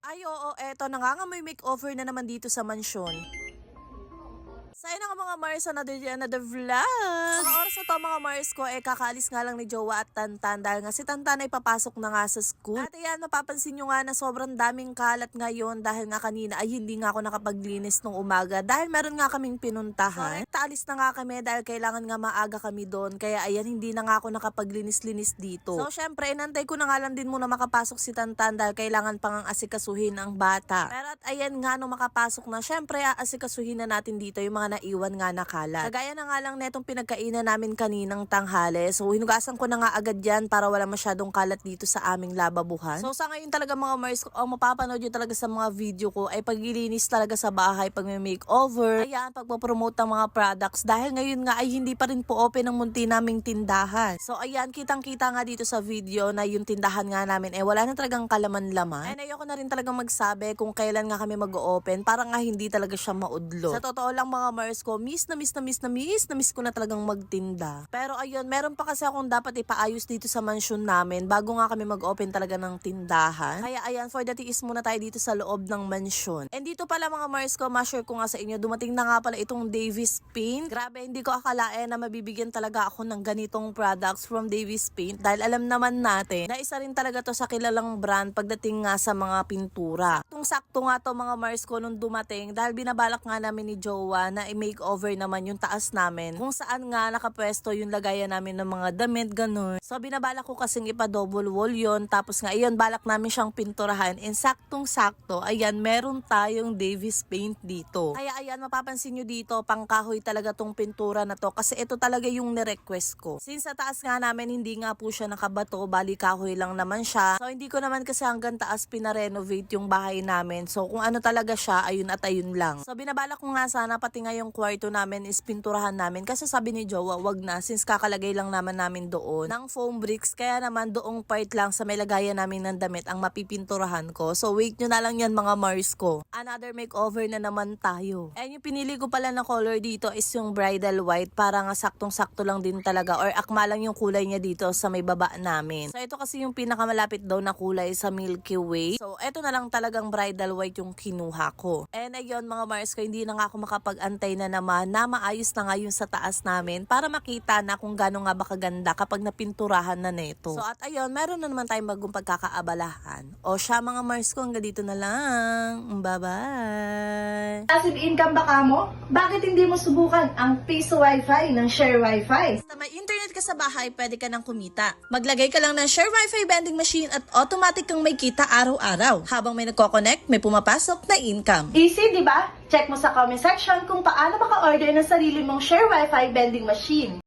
Ay oo, eto nangangamoy makeover na naman dito sa mansyon. So ayun na nga mga Mars, another vlog. Mga oras na to mga Mars ko, kakaalis nga lang ni Jowa at Tantan dahil nga si Tantan ay papasok na nga sa school. At ayan, mapapansin nyo nga na sobrang daming kalat ngayon dahil nga kanina ay hindi nga ako nakapaglinis nung umaga dahil meron nga kaming pinuntahan. So taalis na nga kami dahil kailangan nga maaga kami doon, kaya ayan, hindi na nga ako nakapaglinis-linis dito. So syempre, inantay ko na nga lang din muna makapasok si Tantan dahil kailangan pang asikasuhin ang bata. Pero at ayan nga, nung makapasok na, syempre aasikasuhin na natin dito yung mga naiwan nga na kalat. Kagaya na nga lang netong pinagkainan namin kaninang tanghali. So hinugasan ko na nga agad yan para wala masyadong kalat dito sa aming lababuhan. So sa ngayon talaga mga Mars, ang mapapanood nyo talaga sa mga video ko ay paglilinis talaga sa bahay, pag may makeover, ayan, pagpapromote ng mga products. Dahil ngayon nga ay hindi pa rin po open ang munti naming tindahan. So ayan, kitang-kita nga dito sa video na yung tindahan nga namin wala na talagang kalaman-laman. And ayoko na rin talagang magsabi kung kailan nga kami mag-open para nga hindi talaga siya maudlo. Sa totoo lang mga Mars ko, miss ko na talagang magtinda. Pero ayun, meron pa kasi akong dapat ipaayos dito sa mansyon namin bago nga kami mag-open talaga ng tindahan. Kaya ayan, for the tiis muna tayo dito sa loob ng mansyon. And dito pala mga Mars ko, ma-share ko nga sa inyo, dumating na nga pala itong Davis Paint. Grabe, hindi ko akalain na mabibigyan talaga ako ng ganitong products from Davis Paint dahil alam naman natin na isa rin talaga to sa kilalang brand pagdating nga sa mga pintura. Saktong-sakto nga to mga Mars ko nung dumating dahil binabalak nga namin ni Jowa na i-makeover naman yung taas namin kung saan nga nakapwesto yung lagayan namin ng mga damit, ganun. So binabalak ko kasing ipa-double wall yun, tapos nga iyon, balak namin siyang pinturahan, and saktong-sakto, ayan, meron tayong Davis Paint dito. Kaya ayan, mapapansin nyo dito, pangkahoy talaga tong pintura na to kasi ito talaga yung nirequest ko. Since sa taas nga namin, hindi nga po siya nakabato, bali kahoy lang naman siya. So hindi ko naman kasi hanggang taas pinarenovate yung bahay namin. So kung ano talaga siya, ayun at ayun lang. So binabalak ko nga sana pati nga yung kwarto namin is pinturahan namin kasi sabi ni Jowa, wag na since kakalagay lang namin doon ng foam bricks, kaya naman doong part lang sa may lagayan namin ng damit ang mapipinturahan ko. So wait nyo na lang yan mga Mars ko. Another makeover na naman tayo. And yung pinili ko pala na color dito is yung bridal white para nga saktong-sakto lang din talaga or akma lang yung kulay niya dito sa may baba namin. So ito kasi yung pinakamalapit daw na kulay sa Milky Way. So ito na lang talagang bridal white yung kinuha ko. And ayun mga Mars ko, hindi na nga ako makapag-antay na naman na maayos na nga yung sa taas namin para makita na kung gano'n nga ba kaganda kapag napinturahan na neto. So at ayun, meron na naman tayong bagong pagkakaabalahan. O siya mga Mars ko, hanggang dito na lang. Bye-bye! Passive income ba ka mo? Bakit hindi mo subukan ang Piso Wi-Fi ng Share Wi-Fi? Sa may internet ka sa bahay, pwede ka nang kumita. Maglagay ka lang ng Share Wi-Fi vending machine at automatic kang may kita araw-araw. Habang may nagko-connect, may pumapasok na income. Easy, di ba? Check mo sa comment section kung paano maka-order ng sarili mong Share Wi-Fi vending machine.